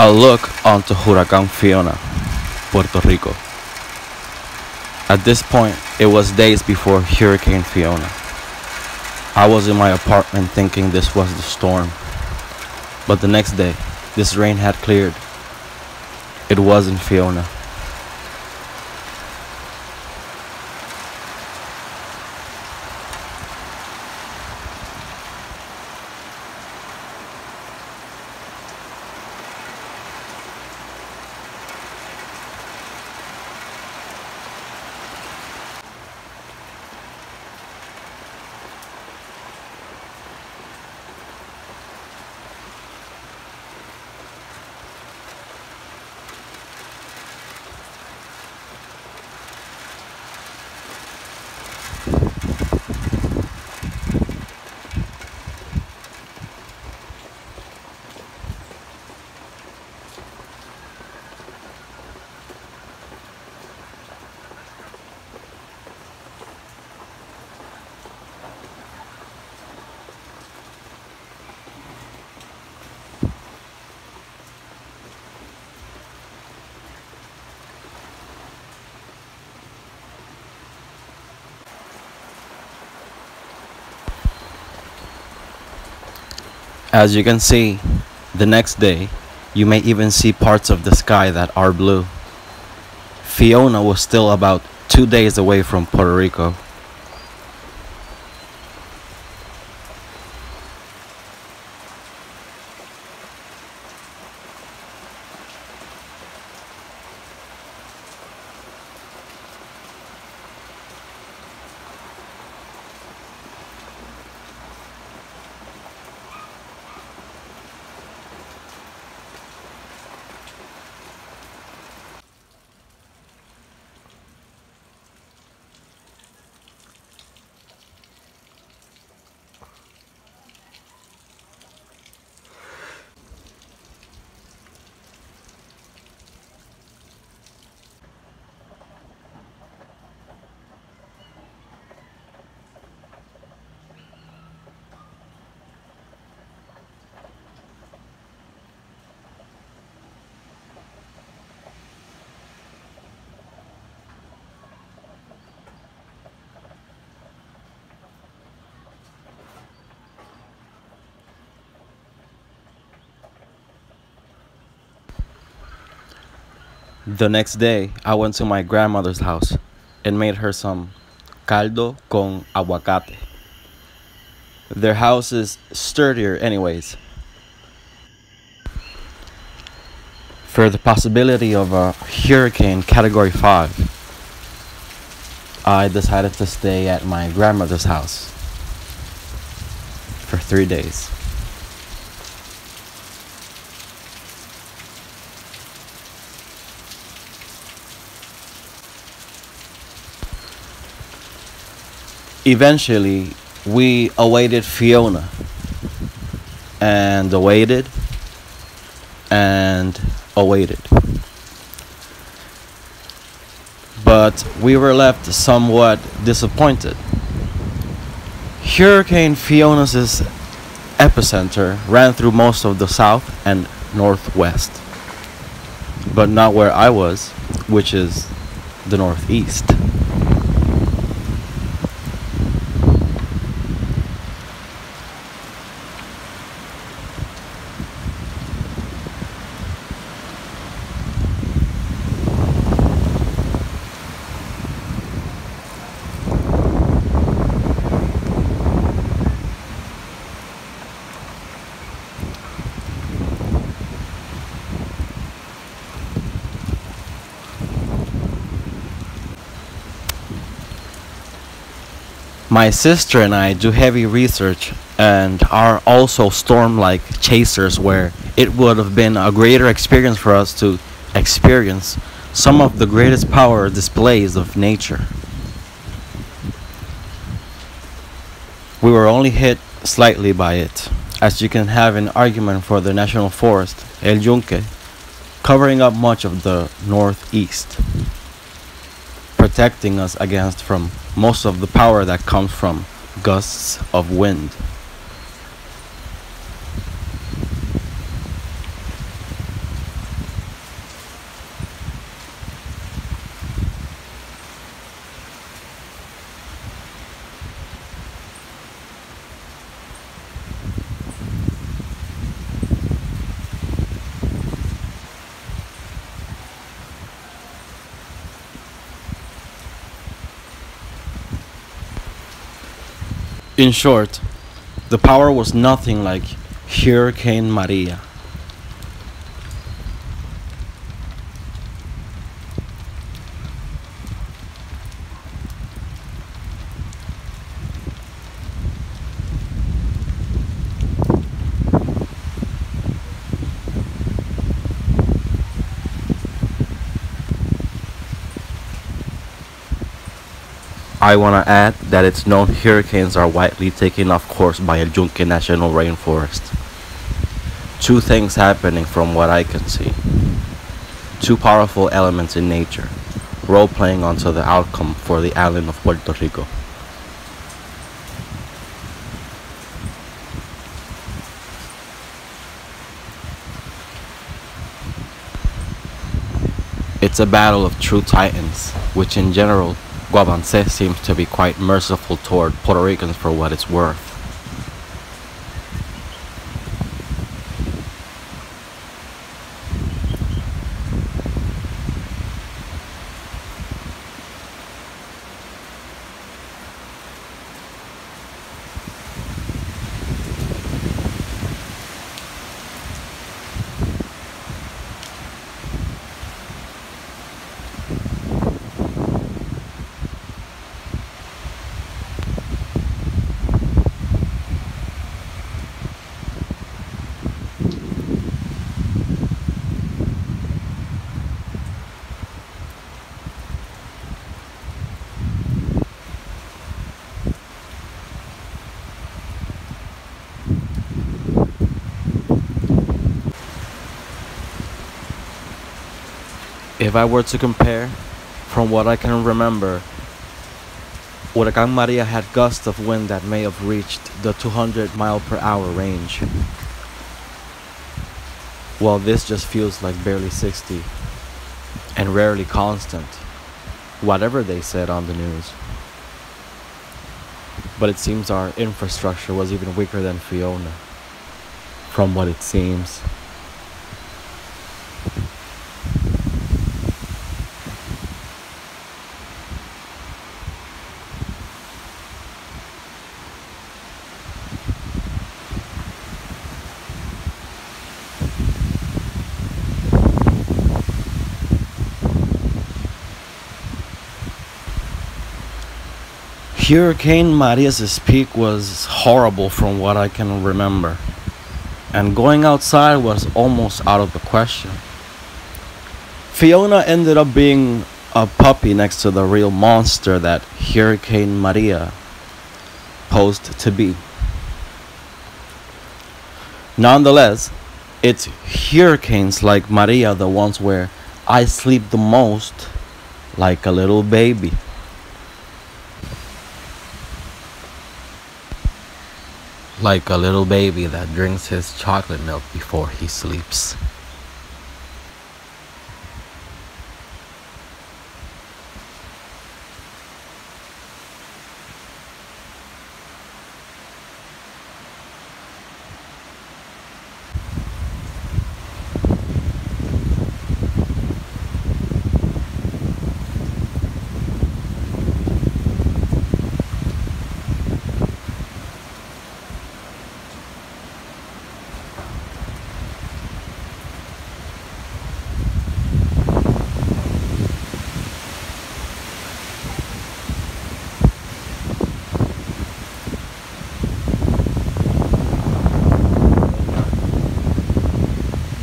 A look onto Huracán Fiona, Puerto Rico. At this point, it was days before Hurricane Fiona. I was in my apartment thinking this was the storm. But the next day, this rain had cleared. It wasn't Fiona. As you can see, the next day, you may even see parts of the sky that are blue. Fiona was still about 2 days away from Puerto Rico. The next day, I went to my grandmother's house and made her some caldo con aguacate. Their house is sturdier anyways. For the possibility of a hurricane category 5, I decided to stay at my grandmother's house for 3 days. Eventually, we awaited Fiona and awaited and awaited. But we were left somewhat disappointed. Hurricane Fiona's epicenter ran through most of the south and northwest, but not where I was, which is the northeast. My sister and I do heavy research and are also storm-like chasers, where it would have been a greater experience for us to experience some of the greatest power displays of nature. We were only hit slightly by it, as you can have an argument for the national forest, El Yunque, covering up much of the northeast, protecting us against from most of the power that comes from gusts of wind. In short, the power was nothing like Hurricane Maria. I want to add that it's known hurricanes are widely taken off course by a Yunque National Rainforest. Two things happening from what I can see. Two powerful elements in nature, role-playing onto the outcome for the island of Puerto Rico. It's a battle of true titans, which in general, Guabancéj seems to be quite merciful toward Puerto Ricans for what it's worth. If I were to compare, from what I can remember, Huracán Maria had gusts of wind that may have reached the 200-mile-per-hour range, while this just feels like barely 60, and rarely constant, whatever they said on the news. But it seems our infrastructure was even weaker than Fiona, from what it seems. Hurricane Maria's peak was horrible from what I can remember, and going outside was almost out of the question. Fiona ended up being a puppy next to the real monster that Hurricane Maria posed to be. Nonetheless, it's hurricanes like Maria the ones where I sleep the most like a little baby. Like a little baby that drinks his chocolate milk before he sleeps.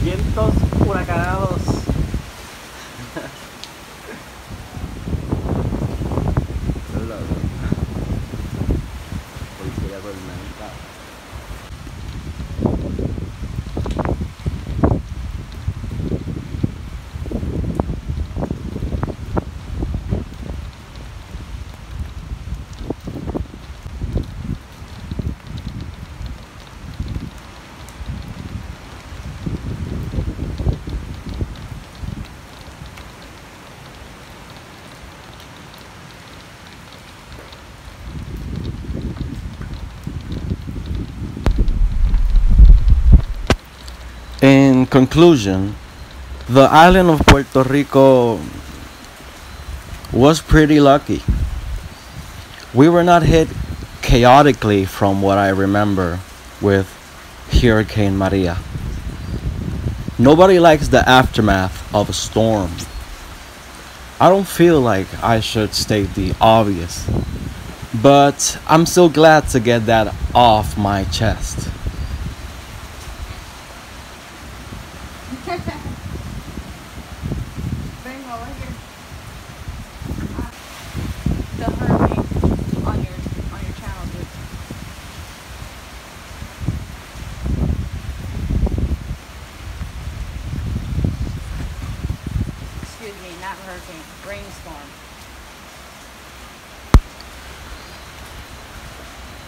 Vientos huracanados. Policía tormenta. In conclusion, the island of Puerto Rico was pretty lucky. We were not hit chaotically from what I remember with Hurricane Maria. Nobody likes the aftermath of a storm. I don't feel like I should state the obvious, but I'm still glad to get that off my chest. Bring over here. The hurricane on your channel, dude. Excuse me, not hurricane, rainstorm.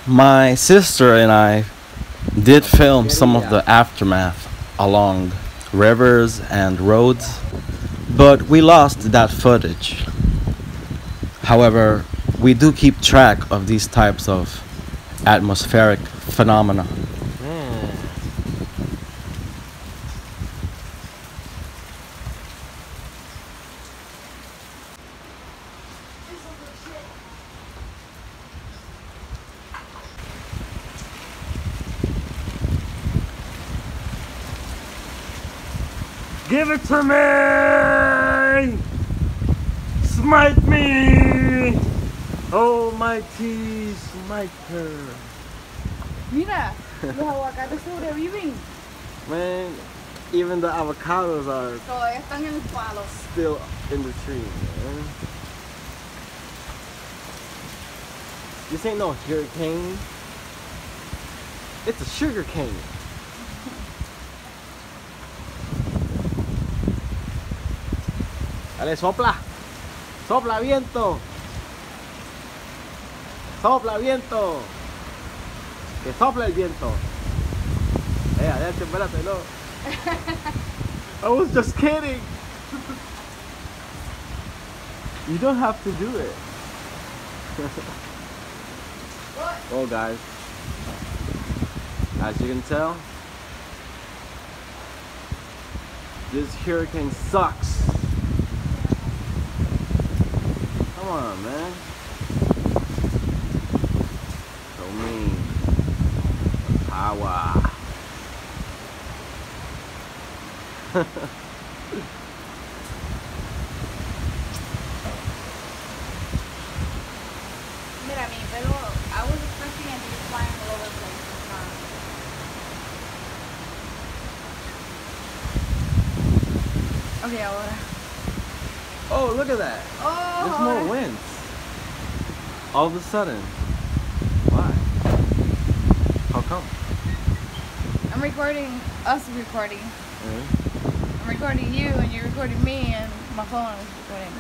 My sister and I did film some of the aftermath along rivers and roads, but we lost that footage. However, we do keep track of these types of atmospheric phenomena. Give it to me! Smite me! Almighty smiter. Mira, los aguacates sobreviven. Man, even the avocados are Todavía están en el palo. still in the tree, man. This ain't no hurricane. It's a sugar cane. Dale, sopla. Sopla, viento. Sopla, viento. Que sopla el viento. Adelante, espérate, no. I was just kidding. You don't have to do it. Well, guys, as you can tell, this hurricane sucks. Come on, man. So mean. Power. Mira, mi pelo, I was expecting it to be flying all over the place. Okay, ahora. Oh, look at that. Oh, There's ahora. more winds. All of a sudden. Why? How come? I'm recording us recording. I'm recording you and you're recording me and my phone is recording.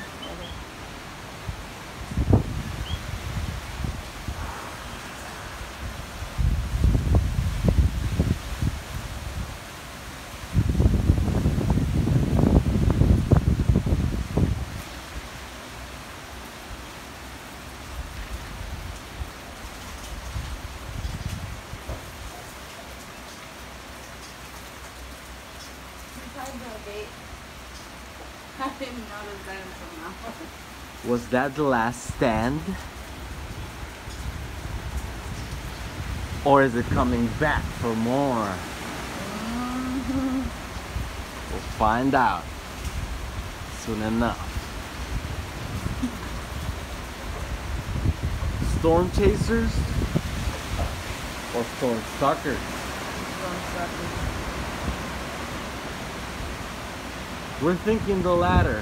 I didn't notice that until now. Was that the last stand? Or is it coming back for more? We'll find out soon enough. Storm chasers or storm stalkers? We're thinking the latter.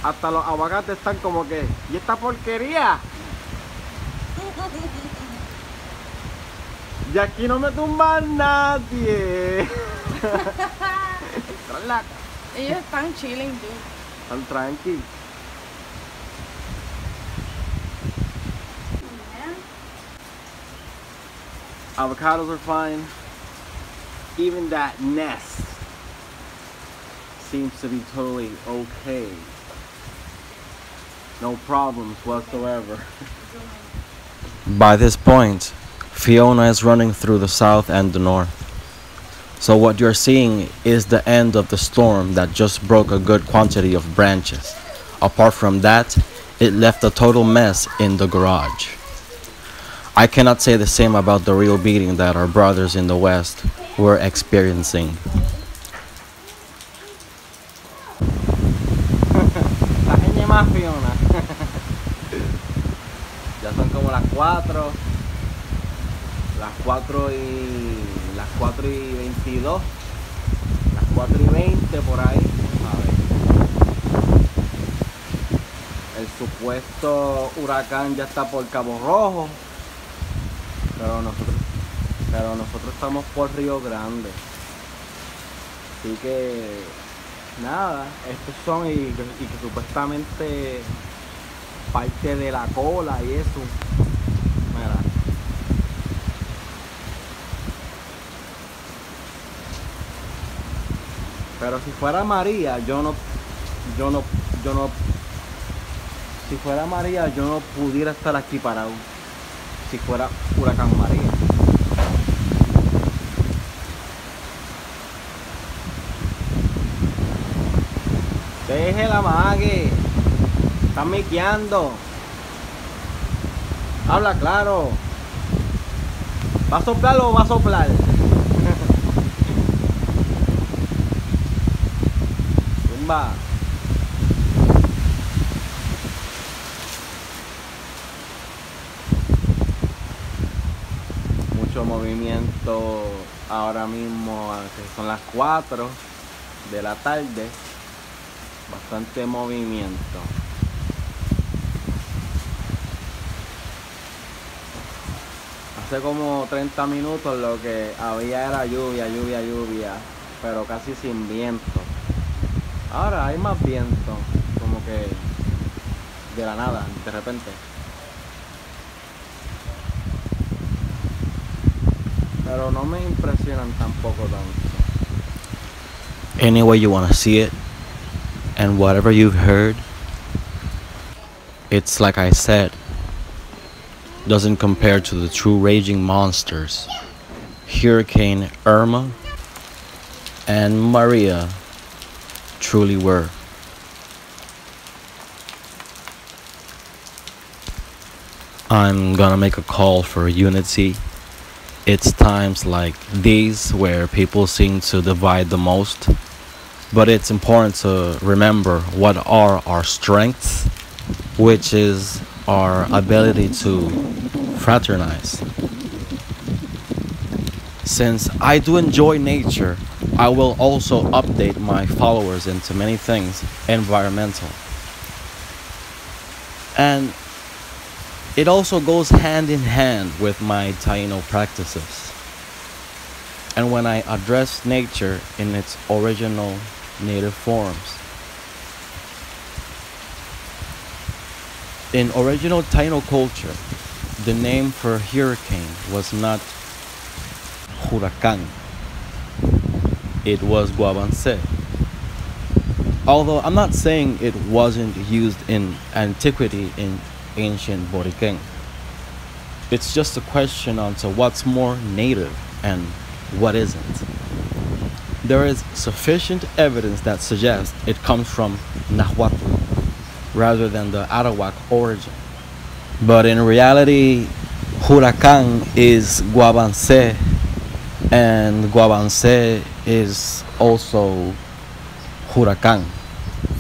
Hasta los aguacates están como que, ¿y esta porquería? Y aquí no me tumba nadie. Relax. Ellos están chilling, dude. Están tranqui. Avocados are fine. Even that nest seems to be totally okay. No problems whatsoever. By this point, Fiona is running through the south and the north. So what you're seeing is the end of the storm that just broke a good quantity of branches. Apart from that, it left a total mess in the garage. I cannot say the same about the real beating that our brothers in the West were experiencing. La más Fiona. Ya son como las 4. Las 4:22. Las 4:20 por ahí. A ver. El supuesto huracán ya está por Cabo Rojo. Pero nosotros estamos por Río Grande. Así que nada, estos son y que supuestamente parte de la cola y eso. Mira. Pero si fuera María, si fuera María, yo no pudiera estar aquí parado. Si fuera Huracán María. Deje la mague. Están miqueando. Habla claro. ¿Va a soplar o va a soplar? Zumba. Mucho movimiento ahora mismo, que son las 4 de la tarde. Bastante movimiento. Hace como 30 minutos lo que había era lluvia, pero casi sin viento. Ahora hay más viento, como que de la nada, de repente. Pero no me impresionan tampoco tanto. Any way you want to see it, and whatever you've heard, it's like I said, doesn't compare to the true raging monsters Hurricane Irma and Maria truly were. I'm gonna make a call for unity. It's times like these where people seem to divide the most, but it's important to remember what are our strengths, which is our ability to fraternize. Since I do enjoy nature, I will also update my followers into many things environmental. And it also goes hand in hand with my Taino practices. And when I address nature in its original native forms. In original Taino culture, the name for hurricane was not Huracán. It was Guabancéj. Although I'm not saying it wasn't used in antiquity in ancient Borikén. It's just a question onto what's more native and what isn't. There is sufficient evidence that suggests it comes from Nahuatl rather than the Arawak origin. But in reality, Huracán is Guabancéj, and Guabancéj is also Huracán.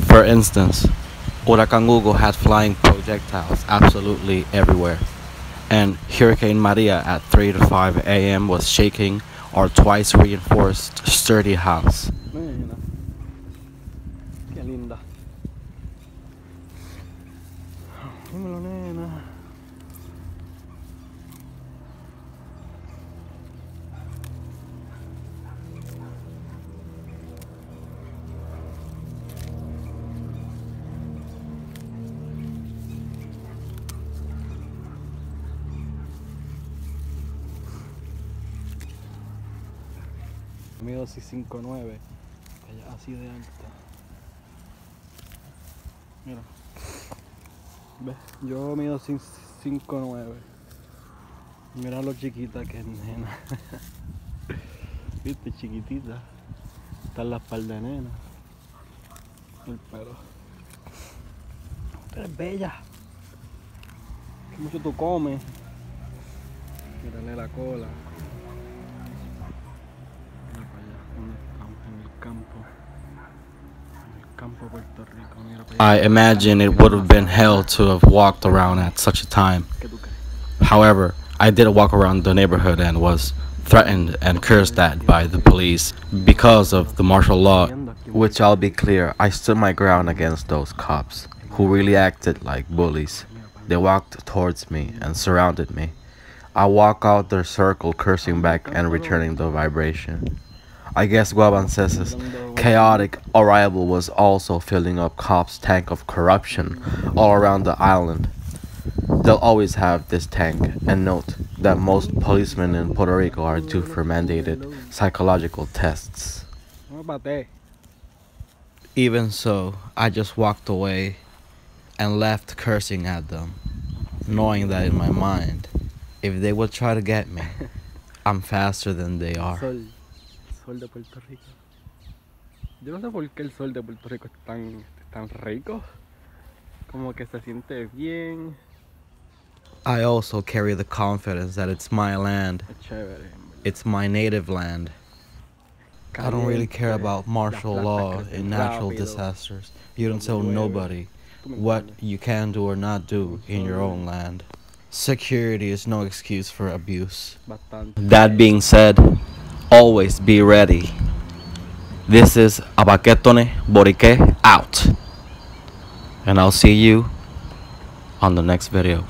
For instance, Huracán Hugo had flying projectiles absolutely everywhere, and Hurricane Maria at 3 to 5 a.m. was shaking our twice reinforced sturdy house. Mira, qué linda. Dímelo, nena. Mido 5'9", ella así de alta. Mira, ¿ves? Yo mido 5'9". Mira lo chiquita que es, nena. Viste, chiquitita. Están las par de nena. El pelo. Tú eres bella. ¿Qué mucho tú comes? Mírale la cola. Mira para allá, ¿dónde estamos? En el campo. En el campo de Puerto Rico. Mira para allá. I imagine it would have been hell to have walked around at such a time. ¿Qué tú crees? However, I did walk around the neighborhood and was threatened and cursed at by the police because of the martial law, which I'll be clear, I stood my ground against those cops who really acted like bullies. They walked towards me and surrounded me. I walk out their circle cursing back and returning the vibration. I guess Guabancéj's chaotic arrival was also filling up cops' tank of corruption all around the island. They'll always have this tank, and note that most policemen in Puerto Rico are due for mandated psychological tests. Even so, I just walked away and left cursing at them, knowing that in my mind, if they would try to get me, I'm faster than they are. Sol de Puerto Rico. Yo no sé por qué el sol de Puerto Rico es tan rico. Como que se siente bien. I also carry the confidence that it's my land. Es chévere. It's my native land. I don't really care about martial law and natural disasters. You don't tell nobody what you can do or not do in your own land. Security is no excuse for abuse. That being said, always be ready. This is Borikén out. And I'll see you on the next video.